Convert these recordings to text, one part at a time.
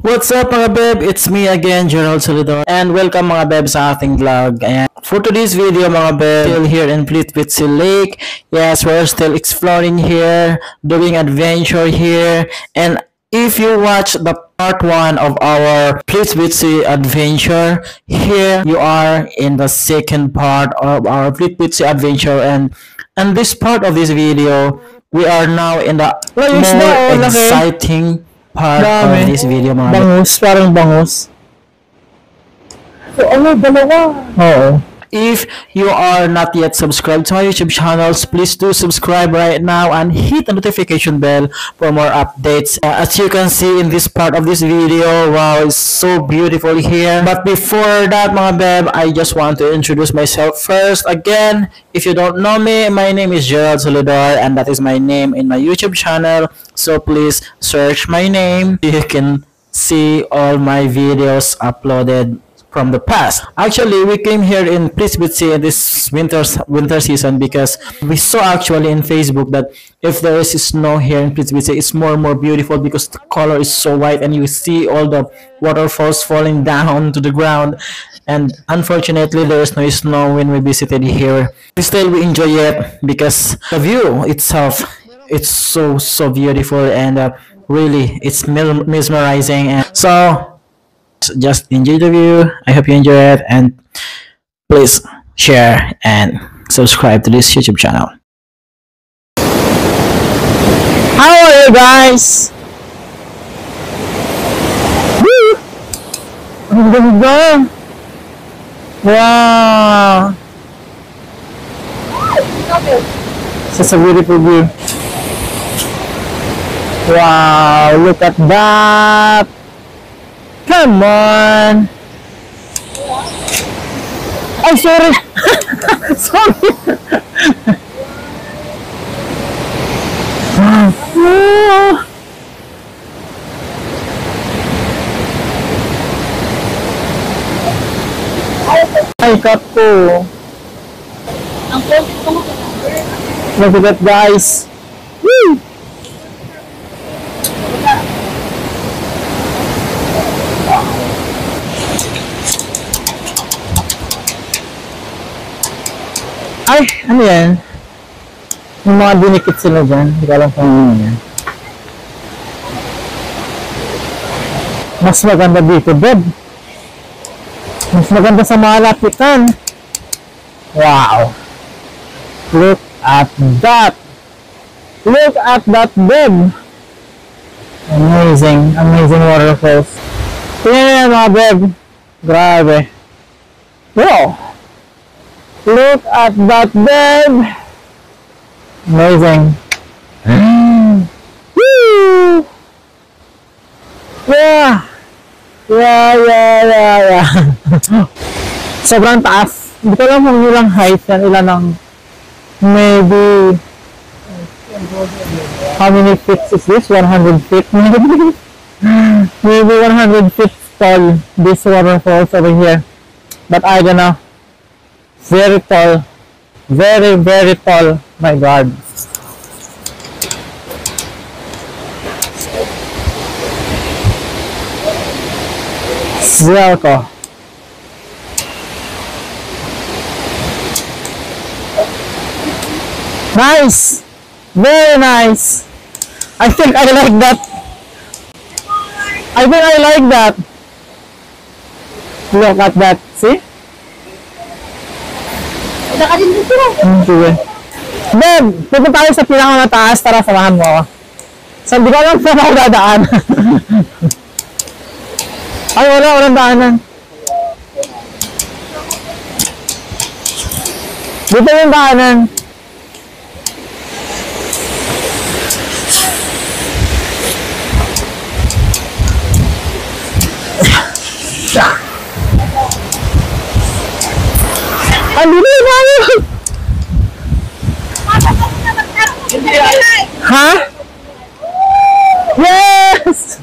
What's up mga beb? It's me again, Gerald Solidor. And welcome mga beb sa ating vlog. And for today's video mga beb, still here in Plitvice Lake. Yes, we're still exploring here, doing adventure here. And if you watch the part 1 of our Plitvice adventure, here you are in the second part of our Plitvice adventure. And this part of this video, we are now in the more exciting part of this video mga bangus, parang bangus. So, dalawa? Oo. If you are not yet subscribed to my YouTube channels, please do subscribe right now and hit the notification bell for more updates. As you can see in this part of this video, wow, it's so beautiful here. But before that mga beb, I just want to introduce myself first. Again, if you don't know me, my name is Gerald Solidor and that is my name in my YouTube channel. So please search my name. You can see all my videos uploaded from the past. Actually, we came here in Plitvice this winter season because we saw actually in Facebook that if there is snow here in Plitvice, it's more and more beautiful because the color is so white and you see all the waterfalls falling down to the ground. And unfortunately, there is no snow when we visited here. Still, we enjoy it because the view itself, it's so beautiful and really, it's mesmerizing. And so just enjoy the view. I hope you enjoy it and please share and subscribe to this YouTube channel. How are you guys? Woo! Ang ganda! Wow! It's a beautiful view. Wow! Look at that! Come on! Oh, sorry! Sorry! Ay, cut ko! Look at that, guys! Woo! Ay, ano yan? Yung mga dinikit sila dyan. Hindi ko alam kung ano yan. Mas maganda dito, Bob. Mas maganda sa mga lapitan. Wow! Look at that! Look at that, Bob! Amazing, amazing waterfalls. Tingnan mga Bob. Grabe. Wow! Look at that, babe! Amazing. Woo! Yeah! Yeah. Sobrang taas. Hindi ko alam kung ilang height yan. Ilan ang maybe how many feet is this? 100 feet maybe? Maybe 100 feet tall this waterfalls over here. But I don't know. Very tall, very tall. My God. Zelko. Nice, very nice. I think I like that. I think I like that. Look at that. See? Sige. Then, punta tayo sa pinakamataas. Tara, samahan mo ako. So, hindi ko alam saan ako dadaan. Ay, walang daanan. Dito yung daanan. Andito na tayo! Ha? Yes!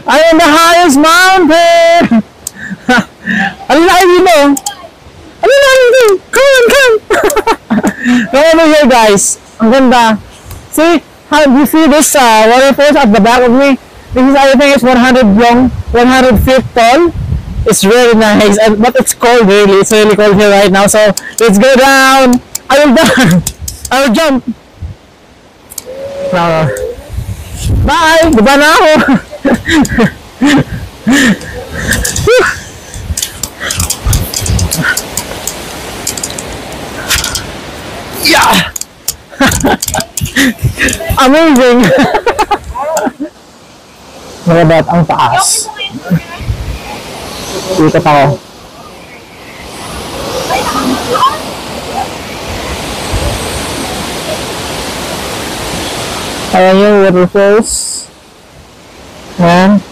I'm in the highest mountain! Ano na kayo dito? Ano na kayo dito? Come! Come over here, guys. Ang ganda. See? How do you see this waterfalls at the back of me? This is, I think it's 100 long 100 feet tall. It's very nice, but it's cold really. It's really cold here right now. So let's go down. I will down. I will jump. Bye. Diba na ako? Yeah. Amazing. Mababat ang taas. Dito ako. Ayan yung waterfalls. Ayan.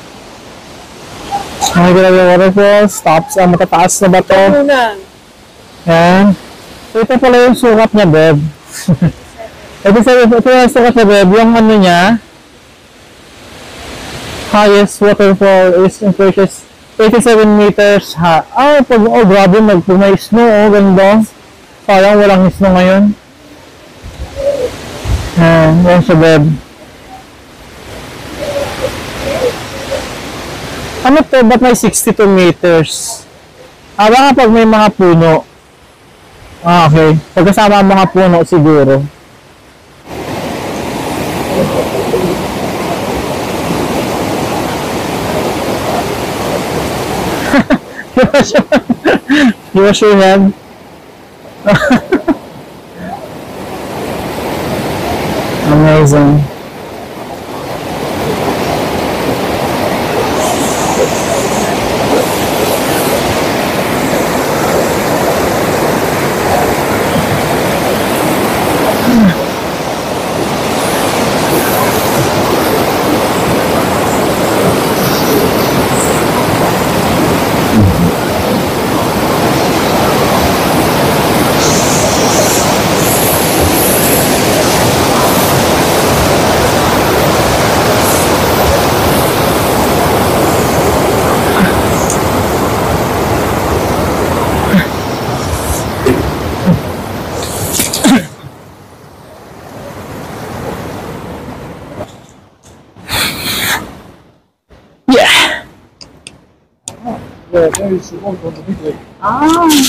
Nakikita yung waterfalls. Stops ang matataas na bato. Ayan. Ito pala yung sukat niya, Beb. Ito yung sukat niya, Beb. Yung ano niya, highest waterfall is in places 87 meters high. Grabe, pag may snow, ganda. Parang walang snow ngayon. Yan siya, Beb. Ano to? Ba't may 62 meters? Baka pag may mga puno. Okay. Pagkasama ang mga puno siguro. You wash your hand? Amazing.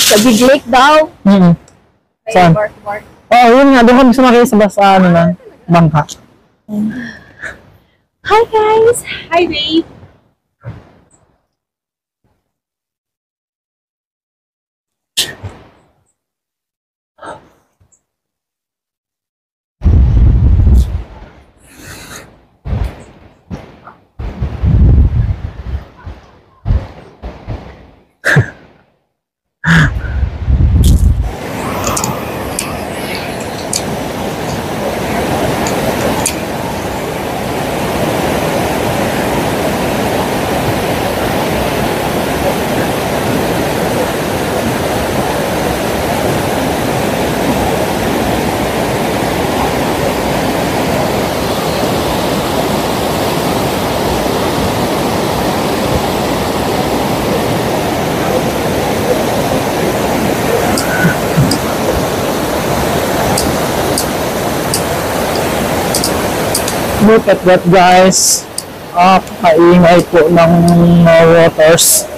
Sa Big Lake daw. Saan? Oo, yun nga. Doon kami sumakay sa basa, bangka. Hi guys! Hi babe! Look at that, guys. Kaingay po ng waters.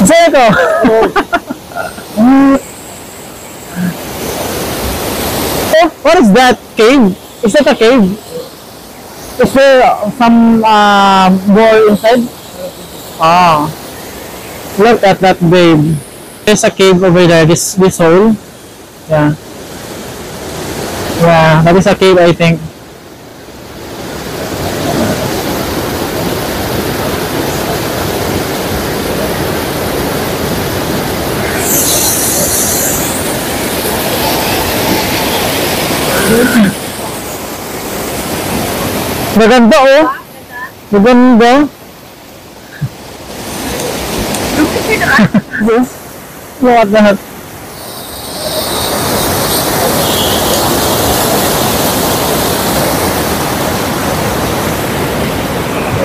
Saan ito? Oh, what is that? Cave? Is that a cave? Is there some door inside? Look at that, babe. There's a cave over there. This hole. Yeah. Yeah, that is a cave, I think. Maganda oh. Maganda. Lahat lahat.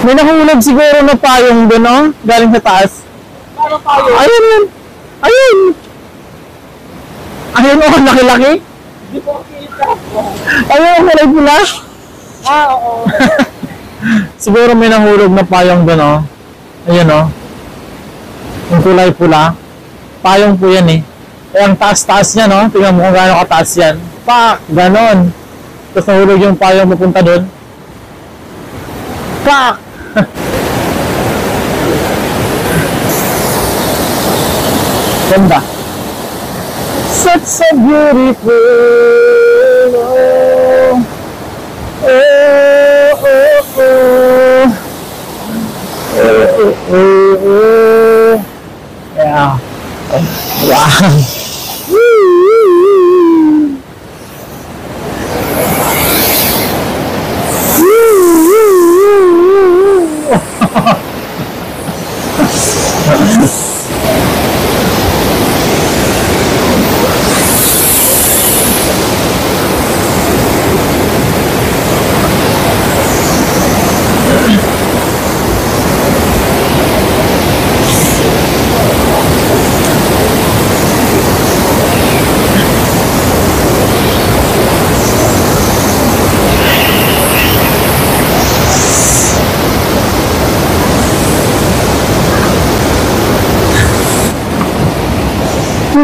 May nahulog siguro na payong doon, oh, galing sa taas. Para tayo. Ayun yun! Ayun! Ayun, oh, laki-laki. Di ko kita. Ayun, oh, kulay pula. Oo. Siguro may nahulog na payong doon, oh. Ayun, oh. Yung kulay pula. Payong po yan, eh. Kaya ang taas-taas niya, no? Tingnan mo kung gaano kataas yan. Pak! Ganon. Tapos nahulog yung payong pupunta doon. Pak! Ganda. Such a beautiful oh, oh, oh, oh. Oh, oh, oh. Yeah. Wow.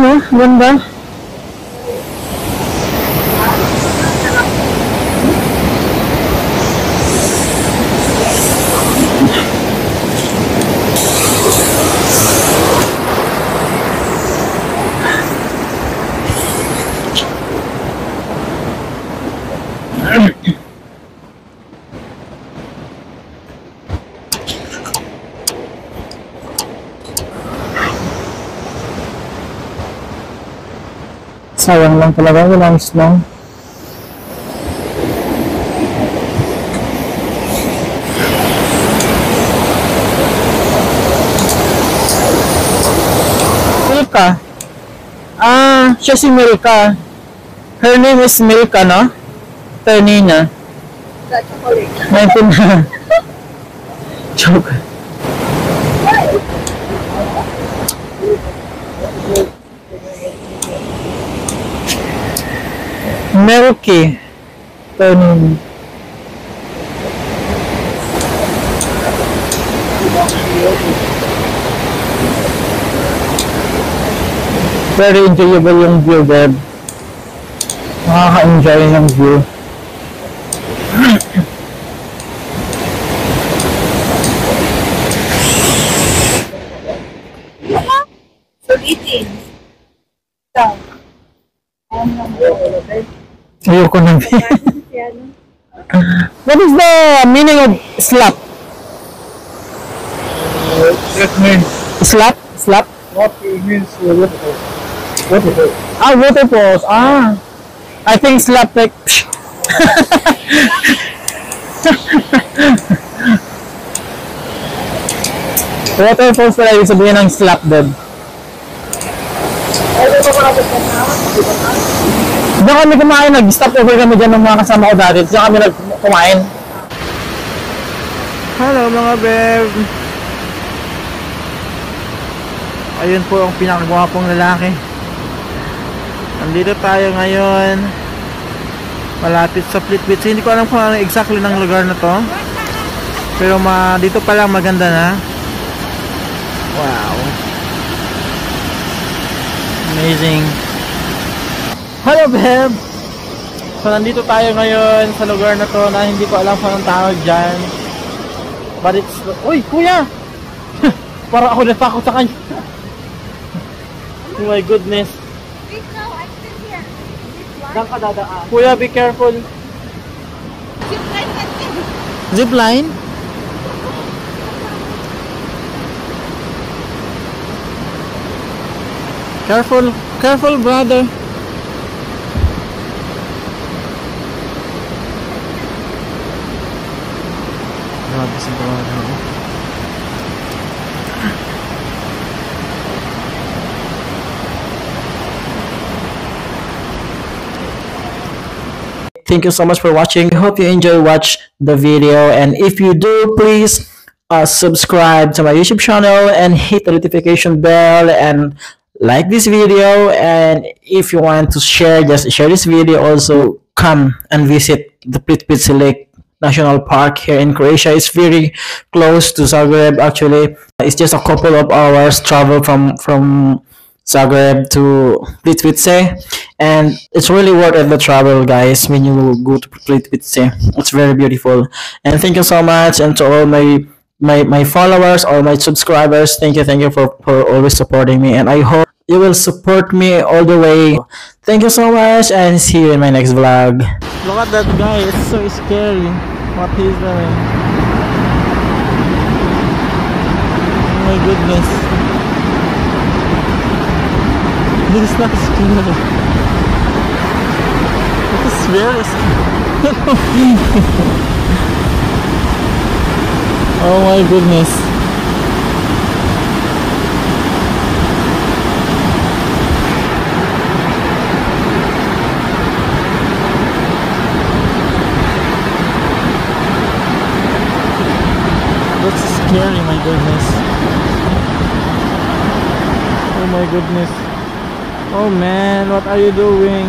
Ano? Ganda. Sayang lang talaga, walang snow. Milka. Ah, siya si Milka. Her name is Milka, no? Ternina. Sa chocolate. 19 Joke. Milky. Ternina. Very enjoyable yung view, Deb. Nakaka-enjoy ng view. Sulitin. So, Ayoko na. What is the meaning of slap? That means Slap? Slap? what it means waterfall. Waterfall. Ah, waterfalls. Ah. I think slap like... Waterfalls pala yung sabihin ng slap, Deb. Doon kami kumain, nag-stop over kami dyan ng mga kasama ko dati. Diyan kami kumain. Hello mga beb. Ayun po ang pinakagwapong lalaki. Nandito tayo ngayon. Malapit sa Plitvice. Hindi ko alam kung ano exactly ng lugar na to. Pero dito pa lang maganda na. Wow. Amazing. Hello, babe! So, nandito tayo ngayon sa lugar na to na hindi ko alam kung anong tawag dyan. But it's... Uy, kuya! Parang ako natakot sa kanya. Oh my goodness. wait now, I'm still here. Saan ka dadaan? Kuya, be careful. Zipline natin. Zipline? Careful, careful, brother. Thank you so much for watching. I hope you watch the video, and if you do, please subscribe to my YouTube channel and hit the notification bell and like this video. And if you want to share, just share this video. Also, come and visit the Plitvice Lake National Park here in Croatia. It's very close to Zagreb. Actually, it's just a couple of hours travel from Zagreb to Plitvice, and it's really worth it, the travel, guys, when you go to Plitvice. It's very beautiful. And thank you so much, and to all my followers, all my subscribers, thank you for always supporting me, and I hope you will support me all the way. Thank you so much, and see you in my next vlog. Look at that guy, it's so scary what he's doing. Oh my goodness. This is not scary. It is very scary. Oh my goodness. That's scary, my goodness. Oh my goodness. Oh man, what are you doing?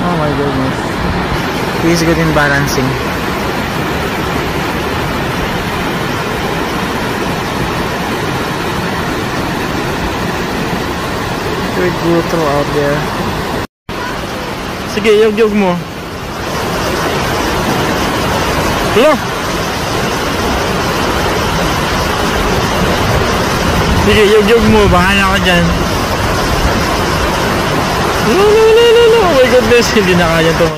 Oh my goodness. He's good in balancing. Very brutal out there. Sige, yug-yug mo. Hello? Sige, yug-yug mo. Bahala ka dyan. No. Oh my goodness, hindi na kaya to.